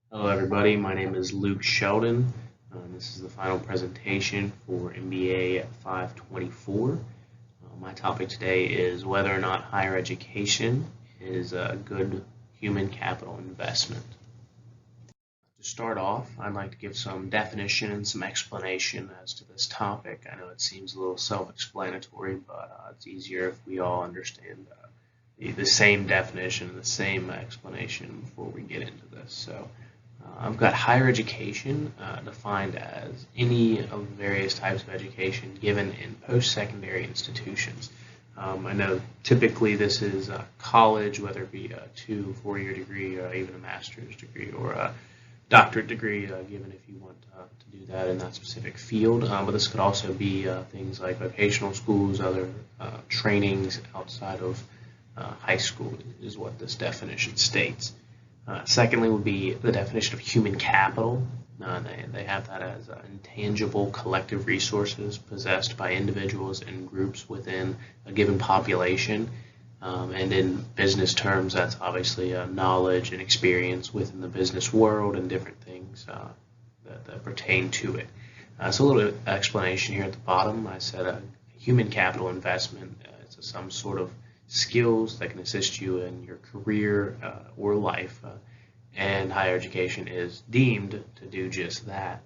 Hello, everybody. My name is Luke Sheldon. This is the final presentation for MBA 524. My topic today is whether or not higher education is a good human capital investment. To start off, I'd like to give some definition and some explanation as to this topic. I know it seems a little self-explanatory, but it's easier if we all understand the same definition, the same explanation before we get into this. So I've got higher education defined as any of the various types of education given in post-secondary institutions. I know typically this is college, whether it be a 2 4-year degree or even a master's degree or a doctorate degree, given if you want to do that in that specific field. But this could also be things like vocational schools, other trainings outside of high school is what this definition states. Secondly would be the definition of human capital. They have that as intangible collective resources possessed by individuals and groups within a given population. And in business terms, that's obviously knowledge and experience within the business world and different things that pertain to it. So a little explanation here at the bottom. I said a human capital investment is some sort of skills that can assist you in your career or life, and higher education is deemed to do just that.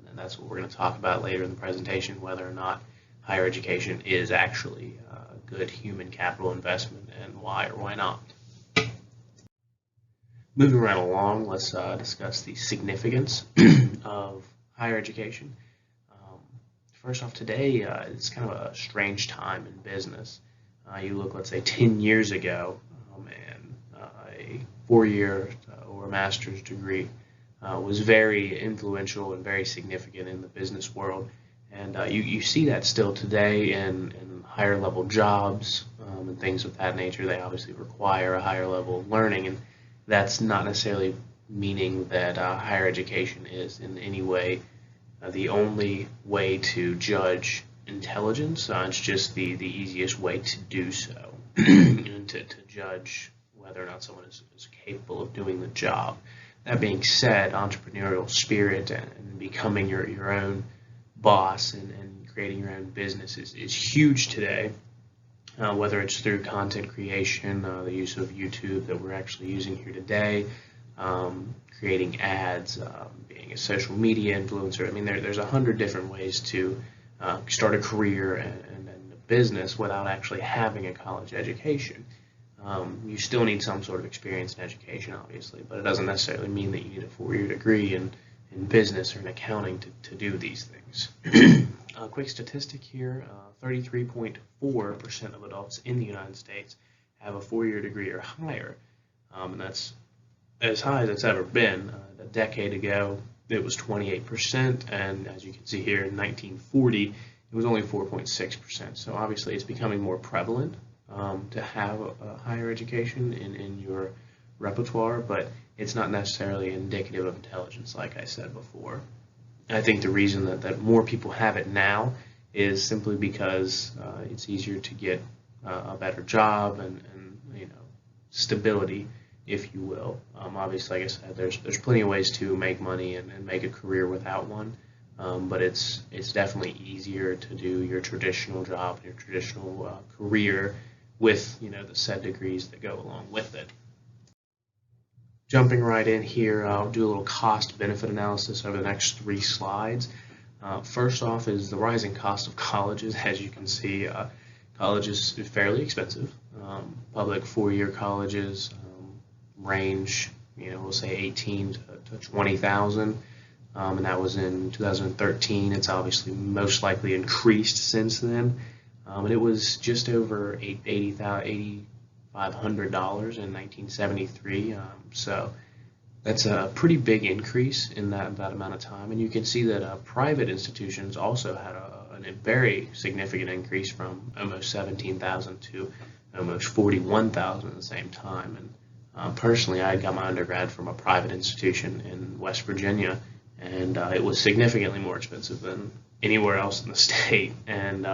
And that's what we're going to talk about later in the presentation, whether or not higher education is actually a good human capital investment and why or why not. Moving right along, let's discuss the significance of higher education. First off, today it's kind of a strange time in business. You look, let's say, 10 years ago, and a 4-year or master's degree was very influential and very significant in the business world. And you see that still today in higher level jobs and things of that nature. They obviously require a higher level of learning, and that's not necessarily meaning that higher education is in any way the only way to judge intelligence. It's just the easiest way to do so, and to judge whether or not someone is capable of doing the job. That being said, entrepreneurial spirit and becoming your own boss and creating your own business is huge today, whether it's through content creation, the use of YouTube that we're actually using here today, creating ads, being a social media influencer. I mean, there's 100 different ways to start a career and a business without actually having a college education. You still need some sort of experience in education, obviously, but it doesn't necessarily mean that you need a 4-year degree in business or in accounting to do these things. A quick statistic here, 33.4% of adults in the United States have a 4-year degree or higher, and that's as high as it's ever been. A decade ago, it was 28%, and as you can see here, in 1940, it was only 4.6%. So obviously, it's becoming more prevalent to have a higher education in your repertoire, but it's not necessarily indicative of intelligence, like I said before. I think the reason that more people have it now is simply because it's easier to get a better job and stability, if you will. Obviously, like I said, there's plenty of ways to make money and make a career without one, but it's definitely easier to do your traditional job, your traditional career with the said degrees that go along with it. Jumping right in here, I'll do a little cost-benefit analysis over the next 3 slides. First off is the rising cost of colleges. As you can see, college is fairly expensive. Public 4-year colleges range, we'll say 18 to 20,000, and that was in 2013. It's obviously most likely increased since then, and it was just over $8,500 in 1973. So that's a pretty big increase in that amount of time, and you can see that private institutions also had a very significant increase from almost 17,000 to almost 41,000 at the same time. And personally, I got my undergrad from a private institution in West Virginia, and it was significantly more expensive than anywhere else in the state. And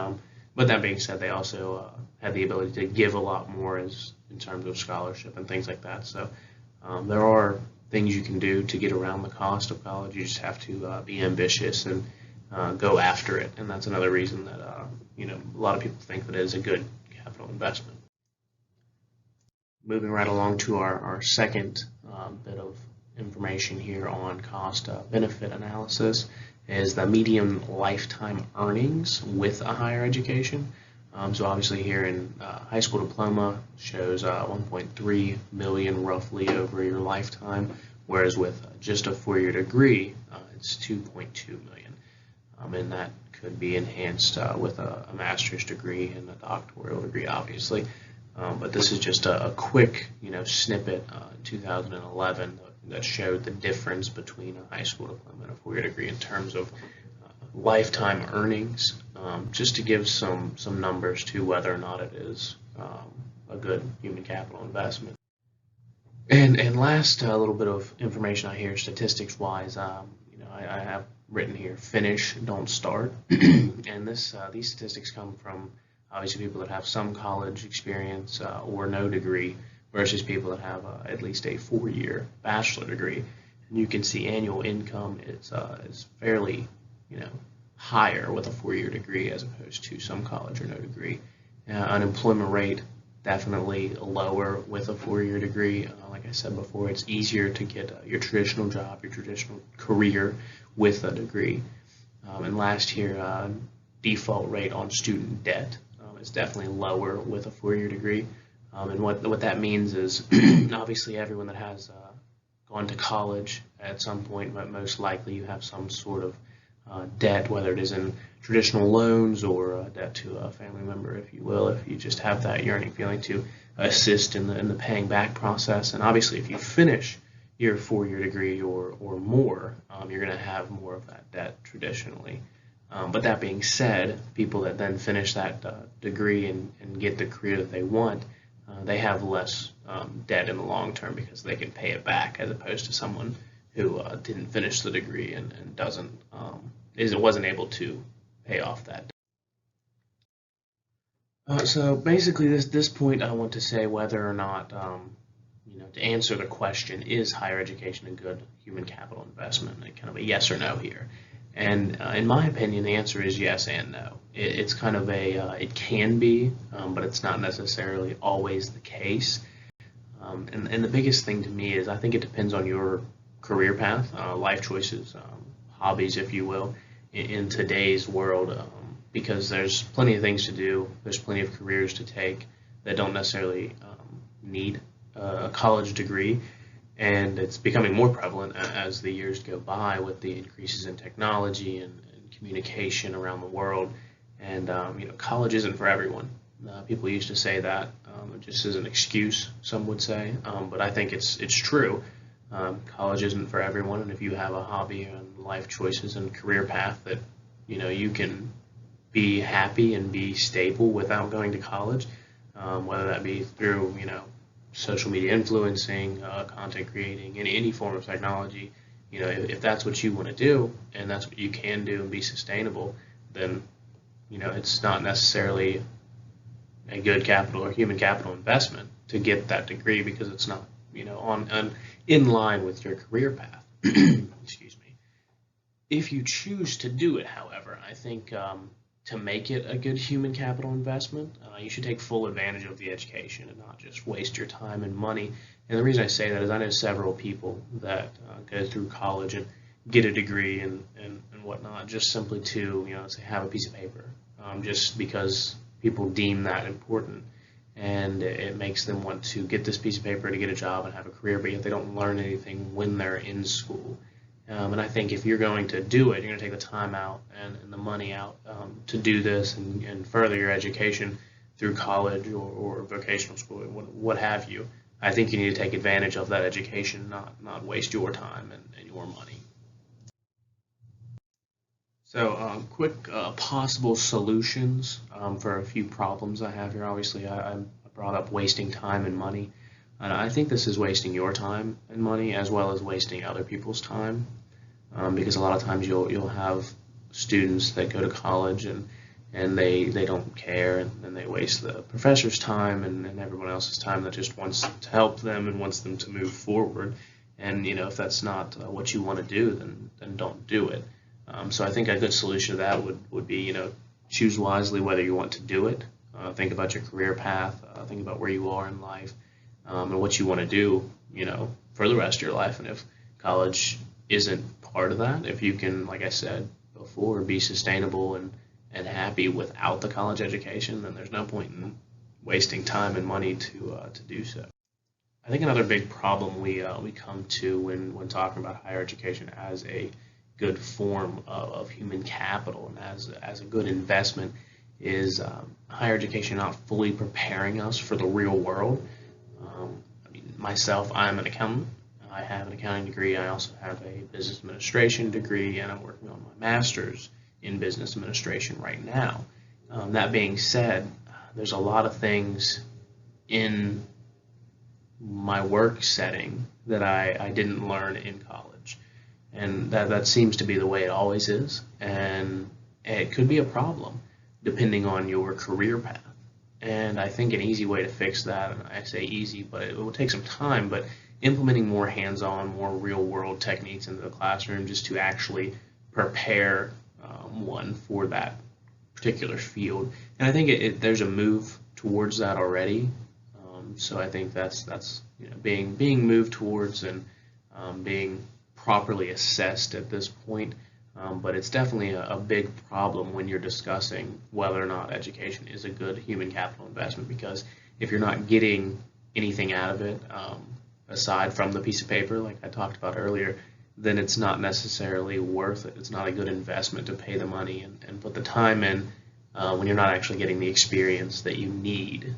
but that being said, they also had the ability to give a lot more in terms of scholarship and things like that. So there are things you can do to get around the cost of college. You just have to be ambitious and go after it. And that's another reason that a lot of people think that it is a good capital investment. Moving right along to our second bit of information here on cost benefit analysis is the median lifetime earnings with a higher education. So obviously here in high school diploma shows 1.3 million roughly over your lifetime, whereas with just a four-year degree, it's 2.2 million. And that could be enhanced with a master's degree and a doctoral degree, obviously. But this is just a quick, snippet in 2011 that showed the difference between a high school diploma and a four-year degree in terms of lifetime earnings, just to give some numbers to whether or not it is a good human capital investment. And last little bit of information out here, statistics-wise, I have written here: finish, don't start. And these statistics come from obviously people that have some college experience or no degree, versus people that have at least a four-year bachelor degree. And you can see annual income is fairly, higher with a four-year degree as opposed to some college or no degree. Unemployment rate definitely lower with a four-year degree. Like I said before, it's easier to get your traditional job, your traditional career with a degree. And last year, default rate on student debt is definitely lower with a four-year degree. And what that means is obviously everyone that has gone to college at some point, but most likely you have some sort of debt, whether it is in traditional loans or debt to a family member, if you will, if you just have that yearning feeling to assist in the paying back process. And obviously if you finish your four-year degree or more, you're going to have more of that debt traditionally. But that being said, people that then finish that degree and get the career that they want, they have less debt in the long term because they can pay it back, as opposed to someone who didn't finish the degree and wasn't able to pay off that debt. So basically, this point I want to say whether or not to answer the question, is higher education a good human capital investment? Kind of a yes or no here. And in my opinion, the answer is yes and no. It's kind of it can be, but it's not necessarily always the case. And the biggest thing to me is I think it depends on your career path, life choices, hobbies, if you will, in today's world, because there's plenty of things to do. There's plenty of careers to take that don't necessarily need a college degree. And it's becoming more prevalent as the years go by with the increases in technology and communication around the world. And college isn't for everyone. People used to say that just as an excuse, some would say, but I think it's true. College isn't for everyone, and if you have a hobby and life choices and career path that you can be happy and be stable without going to college, whether that be through social media influencing, content creating, any form of technology, if that's what you want to do and that's what you can do and be sustainable, then it's not necessarily a good capital or human capital investment to get that degree, because it's not in line with your career path. Excuse me. If you choose to do it, however, I think to make it a good human capital investment, you should take full advantage of the education and not just waste your time and money. And the reason I say that is I know several people that go through college and get a degree and whatnot just simply to say have a piece of paper, just because people deem that important, and it makes them want to get this piece of paper to get a job and have a career, but yet they don't learn anything when they're in school. And I think if you're going to do it, you're going to take the time out and the money out to do this and further your education through college or vocational school, what have you. I think you need to take advantage of that education, not waste your time and your money. So quick possible solutions for a few problems I have here. Obviously, I brought up wasting time and money. And I think this is wasting your time and money as well as wasting other people's time, because a lot of times you'll have students that go to college and they don't care, and they waste the professor's time and everyone else's time that just wants to help them and wants them to move forward. And if that's not what you want to do, then don't do it. So I think a good solution to that would be choose wisely whether you want to do it. Think about your career path. Think about where you are in life, and what you want to do for the rest of your life. And if college isn't part of that, if you can, like I said before, be sustainable and happy without the college education, then there's no point in wasting time and money to do so. I think another big problem we come to when talking about higher education as a good form of human capital and as a good investment is higher education not fully preparing us for the real world. Myself, I'm an accountant. I have an accounting degree. I also have a business administration degree, and I'm working on my master's in business administration right now. That being said, there's a lot of things in my work setting that I didn't learn in college. And that seems to be the way it always is. And it could be a problem depending on your career path. And I think an easy way to fix that, and I say easy, but it will take some time, but implementing more hands-on, more real-world techniques into the classroom just to actually prepare one for that particular field. And I think there's a move towards that already. So I think that's being moved towards and being properly assessed at this point. But it's definitely a big problem when you're discussing whether or not education is a good human capital investment, because if you're not getting anything out of it aside from the piece of paper, like I talked about earlier, then it's not necessarily worth it. It's not a good investment to pay the money and put the time in when you're not actually getting the experience that you need.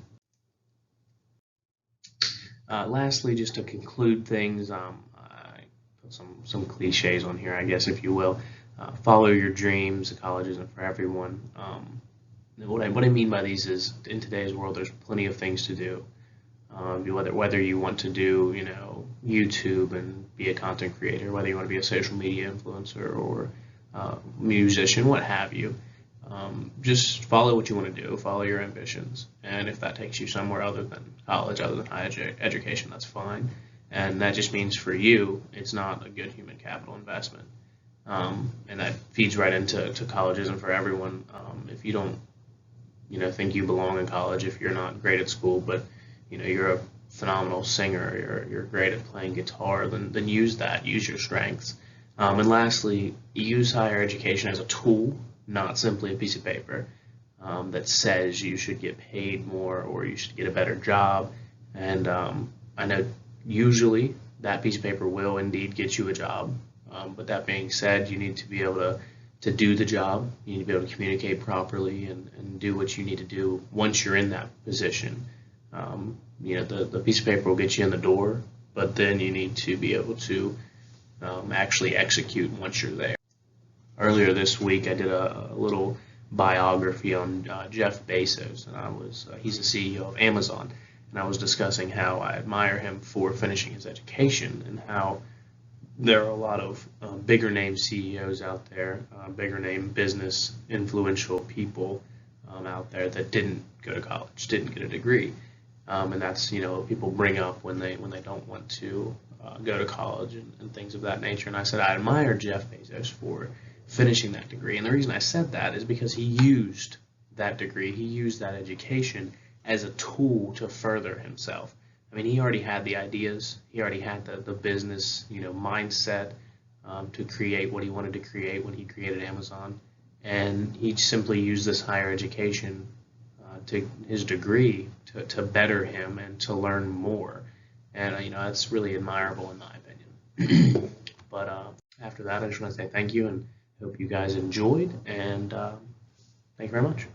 Lastly, just to conclude things, I put some cliches on here, I guess, if you will. Follow your dreams. College isn't for everyone. What I mean by these is, in today's world, there's plenty of things to do. Whether you want to do YouTube and be a content creator, whether you want to be a social media influencer or musician, what have you. Just follow what you want to do, follow your ambitions, and if that takes you somewhere other than college, other than higher education, that's fine. And that just means for you, it's not a good human capital investment. And that feeds right into college isn't for everyone. If you don't, think you belong in college, if you're not great at school, but you're a phenomenal singer, you're great at playing guitar, then use that, use your strengths. And lastly, use higher education as a tool, not simply a piece of paper that says you should get paid more or you should get a better job. And I know usually that piece of paper will indeed get you a job. But that being said, you need to be able to do the job. You need to be able to communicate properly and do what you need to do once you're in that position. The piece of paper will get you in the door, but then you need to be able to actually execute once you're there. Earlier this week, I did a little biography on Jeff Bezos, and he's the CEO of Amazon, and I was discussing how I admire him for finishing his education and how there are a lot of bigger name CEOs out there, bigger name business influential people out there that didn't go to college, didn't get a degree, and that's people bring up when they don't want to go to college and things of that nature. And I said I admire Jeff Bezos for finishing that degree, and the reason I said that is because he used that degree, he used that education as a tool to further himself. I mean, he already had the ideas, he already had the business, mindset to create what he wanted to create when he created Amazon, and he simply used this higher education to his degree to better him and to learn more, and that's really admirable in my opinion. But after that, I just want to say thank you and hope you guys enjoyed, and thank you very much.